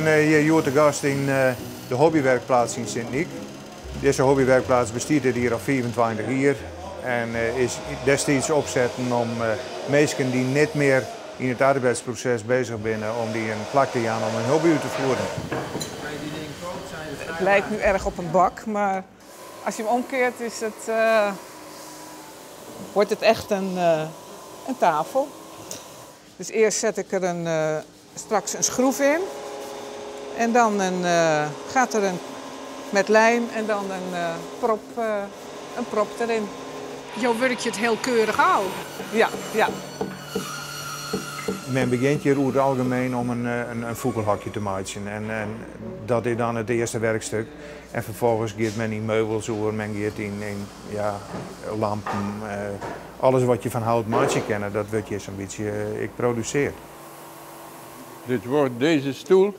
ben hier te gast in de hobbywerkplaats in Sint-Niek. Deze hobbywerkplaats bestaat hier al 24 jaar en is destijds opzetten om mensen die niet meer in het arbeidsproces bezig zijn, om die een plek te gaan om hun hobby uit te voeren. Het lijkt nu erg op een bak, maar als je hem omkeert wordt het echt een tafel. Dus eerst zet ik er straks een schroef in. En dan gaat er met lijm en dan een prop erin. Jo, werk je het heel keurig aan? Ja, ja. Men begint hier over het algemeen om een vogelhokje te maken. En dat is dan het eerste werkstuk. En vervolgens gaat men in meubels over, men gaat in lampen. Alles wat je van hout maken kennen, dat wordt je zo'n beetje geproduceerd. Dit wordt deze stoel.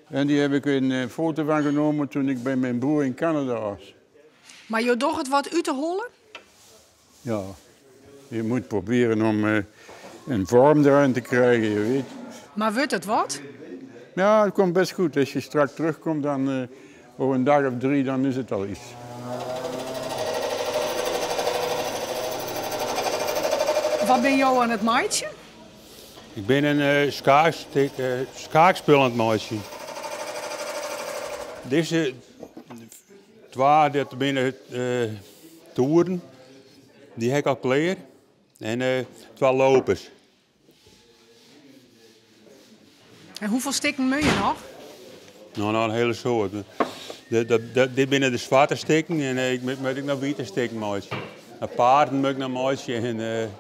En die heb ik een foto van genomen toen ik bij mijn broer in Canada was. Maar je doet het wat uit te hollen? Ja, je moet proberen om een vorm erin te krijgen, je weet. Maar wordt het wat? Ja, het komt best goed. Als je straks terugkomt, dan over een dag of 3, dan is het al iets. Wat ben je aan het maaien? Ik ben een schaakspel aan het maaien. Deze twee dat binnen toeren, die heb ik al klaar. En 2 lopers. En hoeveel stikken moet je nog? Nou, een hele soort. Dit binnen de zwarte stikken en ik moet nog witte stikken maaien. Paarden moet ik nog maaien.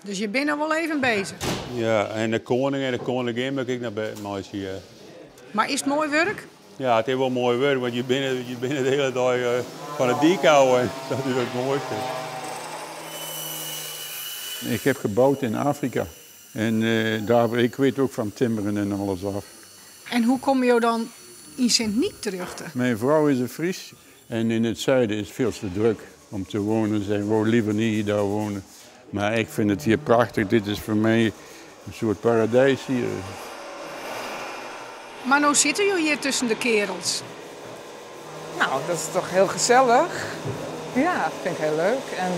Dus je bent er wel even bezig? Ja, en de koning en de koningin moet ik nog maaien. Maar is het mooi werk? Ja, het is wel mooi werk, want je bent de hele dag van het dik houden. Dat is het mooiste. Ik heb gebouwd in Afrika. En ik weet ook van timmeren en alles af. En hoe kom je dan in Sint-Niek terug? Mijn vrouw is een Fries. En in het zuiden is het veel te druk om te wonen. Zij wou liever niet daar wonen. Maar ik vind het hier prachtig. Dit is voor mij een soort paradijs hier. Maar nou zitten jullie hier tussen de kerels. Nou, dat is toch heel gezellig. Ja, dat vind ik heel leuk. En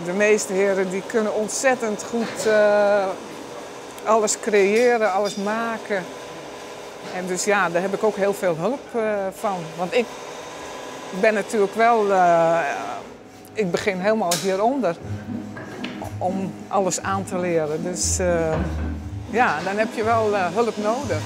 de meeste heren die kunnen ontzettend goed alles creëren, alles maken. En dus ja, daar heb ik ook heel veel hulp van. Want ik ben natuurlijk wel, ik begin helemaal hieronder om alles aan te leren. Dus ja, dan heb je wel hulp nodig.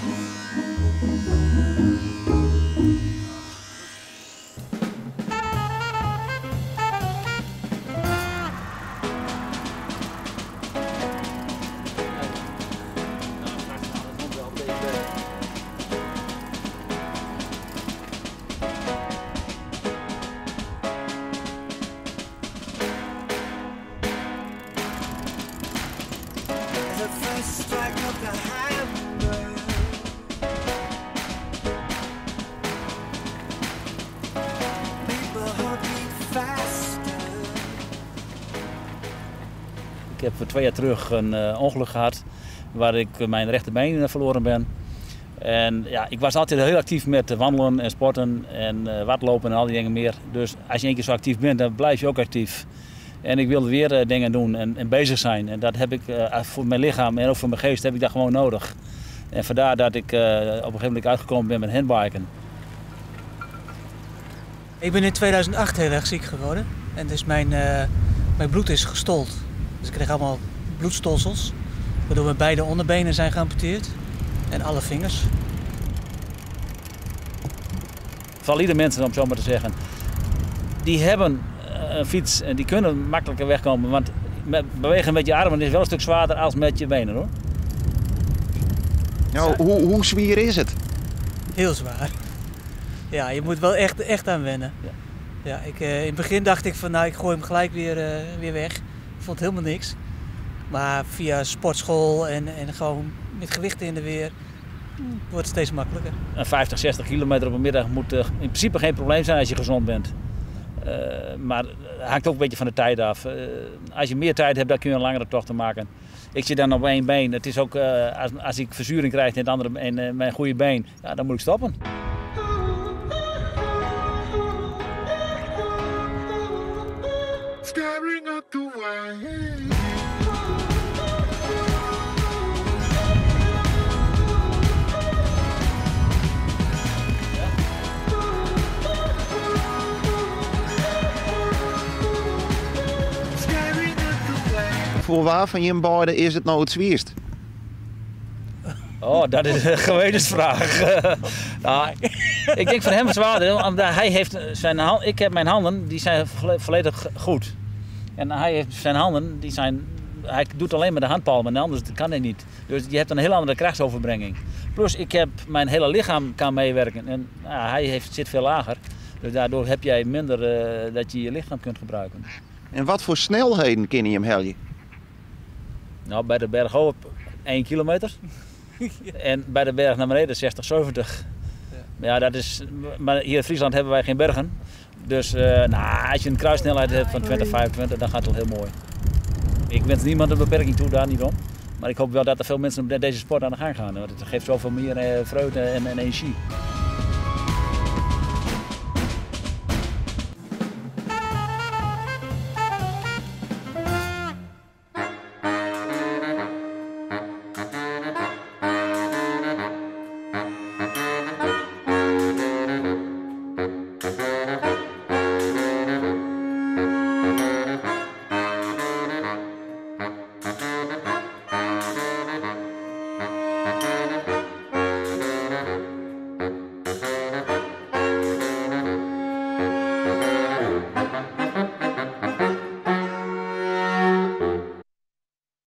Ik heb 2 jaar terug een ongeluk gehad waar ik mijn rechterbeen verloren ben. En ja, ik was altijd heel actief met wandelen en sporten en hardlopen en al die dingen meer. Dus als je 1 keer zo actief bent, dan blijf je ook actief. En ik wilde weer dingen doen en bezig zijn. En dat heb ik voor mijn lichaam en ook voor mijn geest heb ik dat gewoon nodig. En vandaar dat ik op een gegeven moment uitgekomen ben met handbiken. Ik ben in 2008 heel erg ziek geworden. En dus mijn bloed is gestold. Dus ik kreeg allemaal bloedstolsels. Waardoor mijn beide onderbenen zijn geamputeerd. En alle vingers. Valide mensen, om het zo maar te zeggen, die hebben een fiets en die kunnen makkelijker wegkomen. Want bewegen met je armen is wel een stuk zwaarder als met je benen, hoor. Nou, hoe zwaar is het? Heel zwaar. Ja, je moet wel echt aan wennen. Ja. Ja, in het begin dacht ik van nou, ik gooi hem gelijk weer weg. Ik vond helemaal niks. Maar via sportschool en gewoon met gewichten in de weer wordt het steeds makkelijker. 50, 60 kilometer op een middag moet in principe geen probleem zijn als je gezond bent. Maar het hangt ook een beetje van de tijd af. Als je meer tijd hebt, dan kun je een langere tocht maken. Ik zit dan op één been. Het is ook, als ik verzuring krijg in het andere in mijn goede been, ja, dan moet ik stoppen. Voor waar van je beiden is het nou het zwaarst? Oh, dat is een gewetensvraag. Nou, ik denk voor hem zwaarder, omdat hij heeft zijn handen. Ik heb mijn handen, die zijn volledig goed. En hij heeft zijn handen, die zijn. Hij doet alleen met de handpalmen, en anders kan hij niet. Dus je hebt een heel andere krachtsoverbrenging. Plus, ik heb mijn hele lichaam kan meewerken en hij zit veel lager. Dus daardoor heb jij minder dat je je lichaam kunt gebruiken. En wat voor snelheden kun je hem helpen? Nou, bij de berg op 1 kilometer. En bij de berg naar beneden 60, 70. Ja, dat is, maar hier in Friesland hebben wij geen bergen. Dus als je een kruissnelheid hebt van 20, 25, dan gaat het wel heel mooi. Ik wens niemand een beperking toe, daar niet om. Maar ik hoop wel dat er veel mensen met deze sport aan de gang gaan. Want het geeft zoveel meer vreugde en energie.